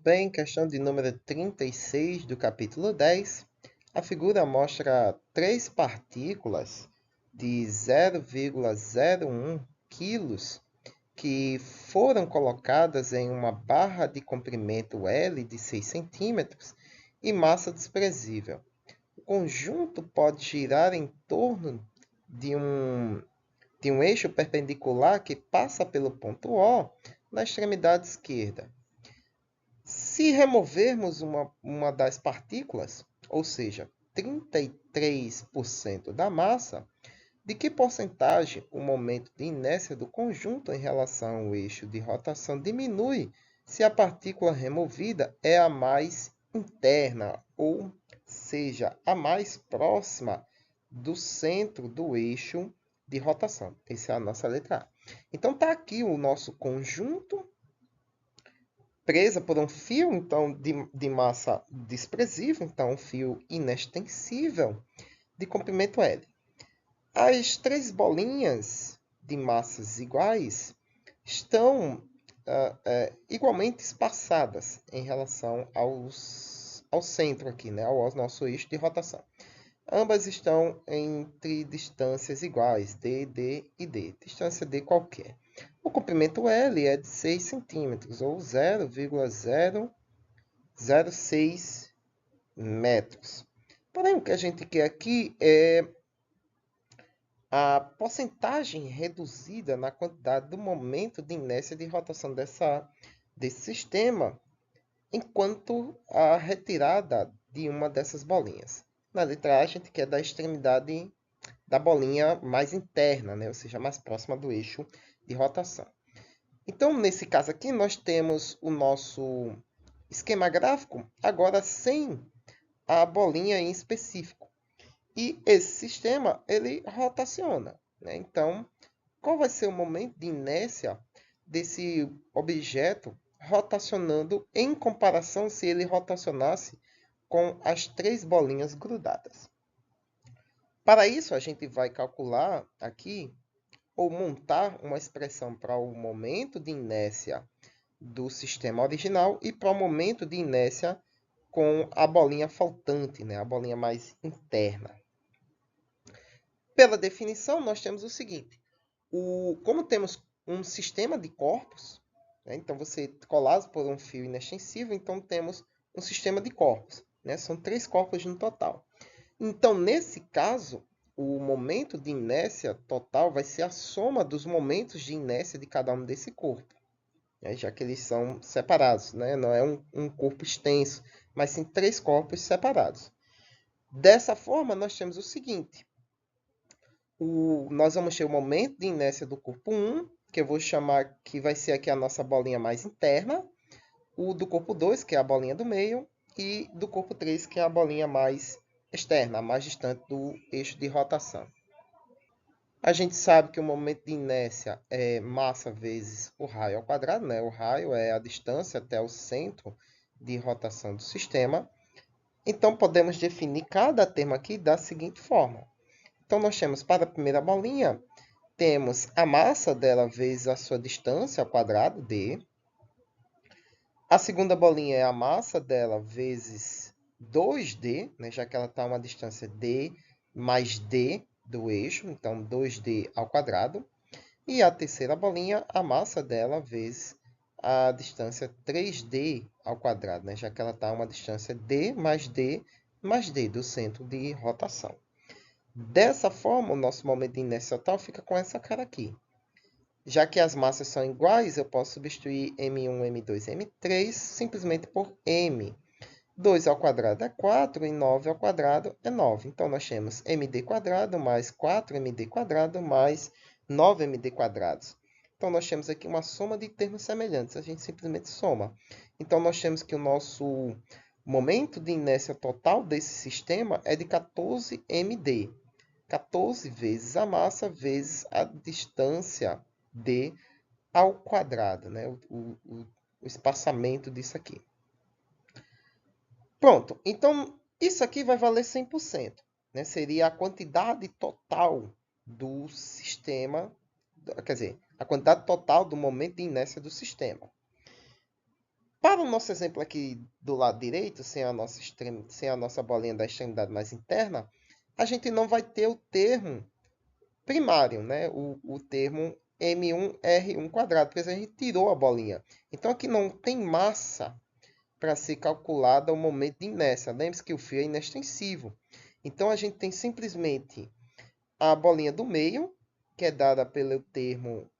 bem, questão de número 36 do capítulo 10. A figura mostra três partículas de 0,01 quilos que foram colocadas em uma barra de comprimento L de 6 centímetros e massa desprezível. O conjunto pode girar em torno de um eixo perpendicular que passa pelo ponto O na extremidade esquerda. Se removermos uma das partículas, ou seja, 33% da massa, de que porcentagem o momento de inércia do conjunto em relação ao eixo de rotação diminui se a partícula removida é a mais interna, ou seja, a mais próxima do centro do eixo de rotação? Essa é a nossa letra A. Então, está aqui o nosso conjunto presa por um fio então de massa desprezível, então um fio inextensível de comprimento L. As três bolinhas de massas iguais estão igualmente espaçadas em relação ao centro aqui, né, ao nosso eixo de rotação. Ambas estão entre distâncias iguais, D e D, distância D qualquer. O comprimento L é de 6 centímetros, ou 0,006 metros. Porém, o que a gente quer aqui é a porcentagem reduzida na quantidade do momento de inércia de rotação desse sistema, enquanto a retirada de uma dessas bolinhas. Na letra A, a gente quer da extremidade da bolinha mais interna, né? Ou seja, mais próxima do eixo de rotação. Então, nesse caso aqui, nós temos o nosso esquema gráfico, agora sem a bolinha em específico. E esse sistema, ele rotaciona, né? Então, qual vai ser o momento de inércia desse objeto rotacionando em comparação se ele rotacionasse com as três bolinhas grudadas? Para isso, a gente vai calcular aqui, ou montar uma expressão para o momento de inércia do sistema original e para o momento de inércia com a bolinha faltante, né? A bolinha mais interna. Pela definição, nós temos o seguinte. Como temos um sistema de corpos, né? Então, você colado por um fio inextensível, então temos um sistema de corpos, né? São três corpos no total. Então, nesse caso, o momento de inércia total vai ser a soma dos momentos de inércia de cada um desse corpo, né? Já que eles são separados, né? Não é um corpo extenso, mas sim três corpos separados. Dessa forma, nós temos o seguinte. Nós vamos ter o momento de inércia do corpo 1, que eu vou chamar, que vai ser aqui a nossa bolinha mais interna. O do corpo 2, que é a bolinha do meio. E do corpo 3, que é a bolinha mais externa, mais distante do eixo de rotação. A gente sabe que o momento de inércia é massa vezes o raio ao quadrado, né? O raio é a distância até o centro de rotação do sistema. Então, podemos definir cada termo aqui da seguinte forma. Então, nós temos para a primeira bolinha, temos a massa dela vezes a sua distância ao quadrado, d. A segunda bolinha é a massa dela vezes 2d, né, já que ela está a uma distância d mais d do eixo, então 2d ao quadrado. E a terceira bolinha, a massa dela vezes a distância 3d ao quadrado, né, já que ela está a uma distância d mais d do centro de rotação. Dessa forma, o nosso momento de inércia total fica com essa cara aqui. Já que as massas são iguais, eu posso substituir M1, M2, M3 simplesmente por M. 2 ao quadrado é 4 e 9 ao quadrado é 9. Então, nós temos md quadrado mais 4md quadrado mais 9md quadrados. Então, nós temos aqui uma soma de termos semelhantes. A gente simplesmente soma. Então, nós temos que o nosso momento de inércia total desse sistema é de 14md. 14 vezes a massa vezes a distância d ao quadrado, né? o espaçamento disso aqui. Pronto, então isso aqui vai valer 100%, né? Seria a quantidade total do sistema, quer dizer, a quantidade total do momento de inércia do sistema. Para o nosso exemplo aqui do lado direito, sem a nossa bolinha da extremidade mais interna, a gente não vai ter o termo primário, né? O termo M1R1 quadrado, porque a gente tirou a bolinha. Então, aqui não tem massa para ser calculada o momento de inércia. Lembre-se que o fio é inextensivo. Então, a gente tem simplesmente a bolinha do meio, que é dada pelo termo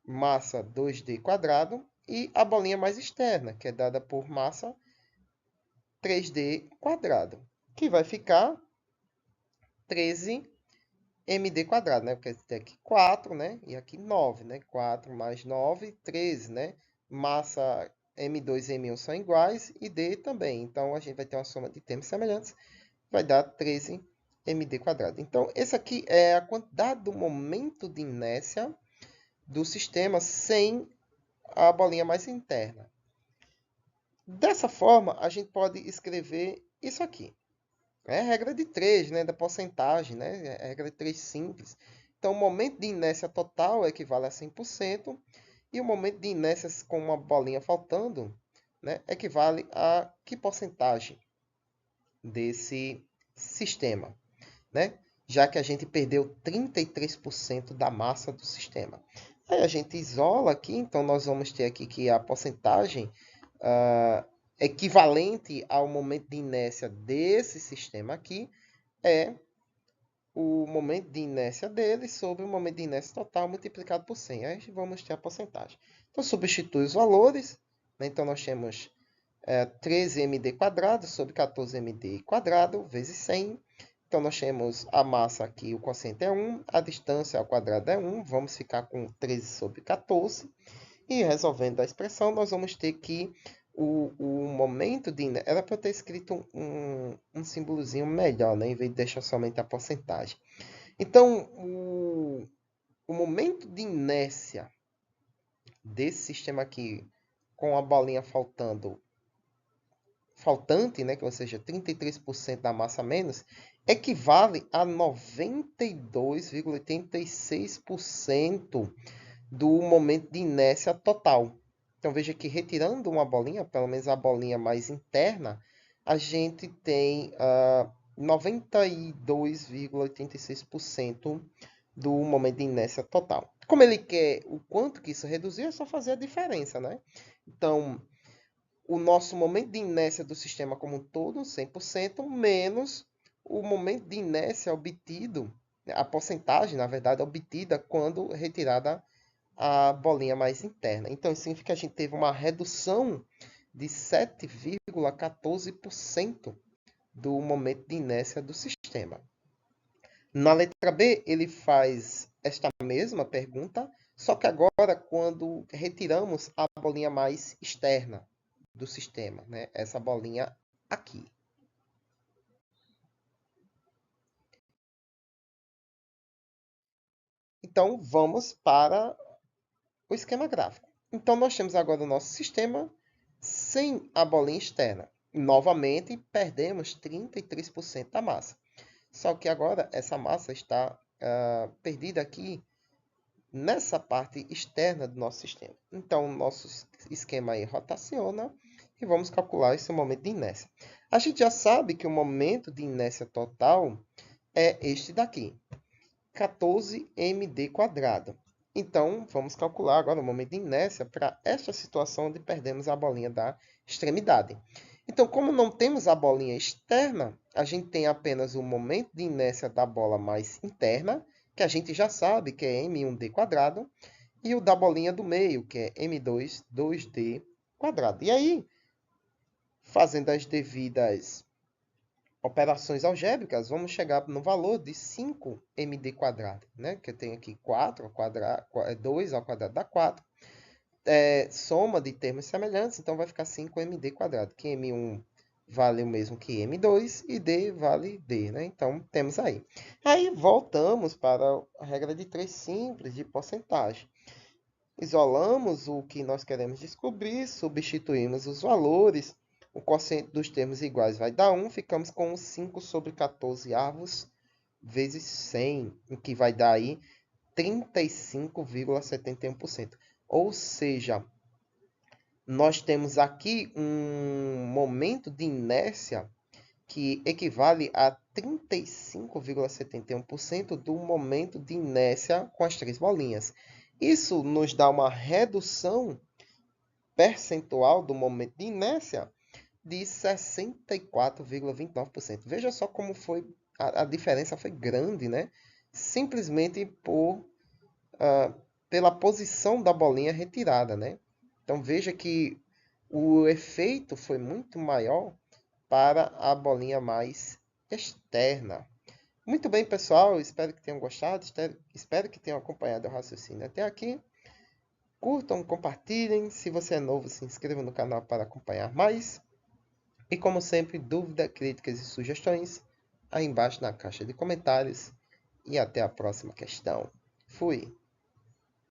massa 2D quadrado, e a bolinha mais externa, que é dada por massa 3D quadrado, que vai ficar 13md quadrado, né? Porque tem aqui 4, né? E aqui 9, né? 4 mais 9, 13, né? Massa M2 e M1 são iguais e D também. Então, a gente vai ter uma soma de termos semelhantes, vai dar 13md quadrado. Então, esse aqui é a quantidade do momento de inércia do sistema sem a bolinha mais interna. Dessa forma, a gente pode escrever isso aqui. É a regra de 3, né, da porcentagem, né? É a regra de 3 simples. Então, o momento de inércia total equivale a 100%, e o momento de inércia com uma bolinha faltando, né, equivale a que porcentagem desse sistema, né? Já que a gente perdeu 33% da massa do sistema. Aí a gente isola aqui, então nós vamos ter aqui que a porcentagem equivalente ao momento de inércia desse sistema aqui é o momento de inércia dele sobre o momento de inércia total multiplicado por 100. Aí vamos ter a porcentagem. Então, substitui os valores, né? Então, nós temos 13md quadrado sobre 14md quadrado vezes 100. Então, nós temos a massa aqui, o quociente é 1, a distância ao quadrado é 1, vamos ficar com 13 sobre 14. E resolvendo a expressão, nós vamos ter que o momento de inércia... Era para eu ter escrito um símbolozinho melhor, né? Em vez de deixar somente a porcentagem. Então, o momento de inércia desse sistema aqui, com a bolinha faltante, né? Ou seja, 33% da massa menos, equivale a 92,86% do momento de inércia total. Então, veja que retirando uma bolinha, pelo menos a bolinha mais interna, a gente tem 92,86% do momento de inércia total. Como ele quer o quanto que isso reduzir, é só fazer a diferença, né? Então, o nosso momento de inércia do sistema como um todo, 100%, menos o momento de inércia obtido, a porcentagem, na verdade, obtida quando retirada a bolinha mais interna. Então, isso significa que a gente teve uma redução de 7,14% do momento de inércia do sistema. Na letra B, ele faz esta mesma pergunta, só que agora quando retiramos a bolinha mais externa do sistema, né? Essa bolinha aqui. Então, vamos para o esquema gráfico. Então, nós temos agora o nosso sistema sem a bolinha externa. Novamente, perdemos 33% da massa. Só que agora essa massa está perdida aqui nessa parte externa do nosso sistema. Então, o nosso esquema aí rotaciona e vamos calcular esse momento de inércia. A gente já sabe que o momento de inércia total é este daqui, 14md quadrado. Então, vamos calcular agora o momento de inércia para esta situação onde perdemos a bolinha da extremidade. Então, como não temos a bolinha externa, a gente tem apenas o momento de inércia da bola mais interna, que a gente já sabe que é m1d quadrado, e o da bolinha do meio, que é m2, 2d quadrado. E aí, fazendo as devidas operações algébricas, vamos chegar no valor de 5md quadrado, né? Que eu tenho aqui 4 ao quadrado, 2 ao quadrado dá 4. Soma de termos semelhantes, então vai ficar 5md quadrado, que m1 vale o mesmo que m2 e d vale d, né? Então, temos aí. Aí, voltamos para a regra de 3 simples de porcentagem. Isolamos o que nós queremos descobrir, substituímos os valores, o quociente dos termos iguais vai dar 1, ficamos com 5 sobre 14 avos vezes 100, o que vai dar aí 35,71%. Ou seja, nós temos aqui um momento de inércia que equivale a 35,71% do momento de inércia com as três bolinhas. Isso nos dá uma redução percentual do momento de inércia de 64,29%. Veja só como foi a diferença foi grande, né? Simplesmente pela posição da bolinha retirada, né? Então veja que o efeito foi muito maior para a bolinha mais externa. Muito bem, pessoal. Espero que tenham gostado. Espero que tenham acompanhado o raciocínio até aqui. Curtam, compartilhem. Se você é novo, se inscreva no canal para acompanhar mais. E como sempre, dúvidas, críticas e sugestões aí embaixo na caixa de comentários. E até a próxima questão. Fui!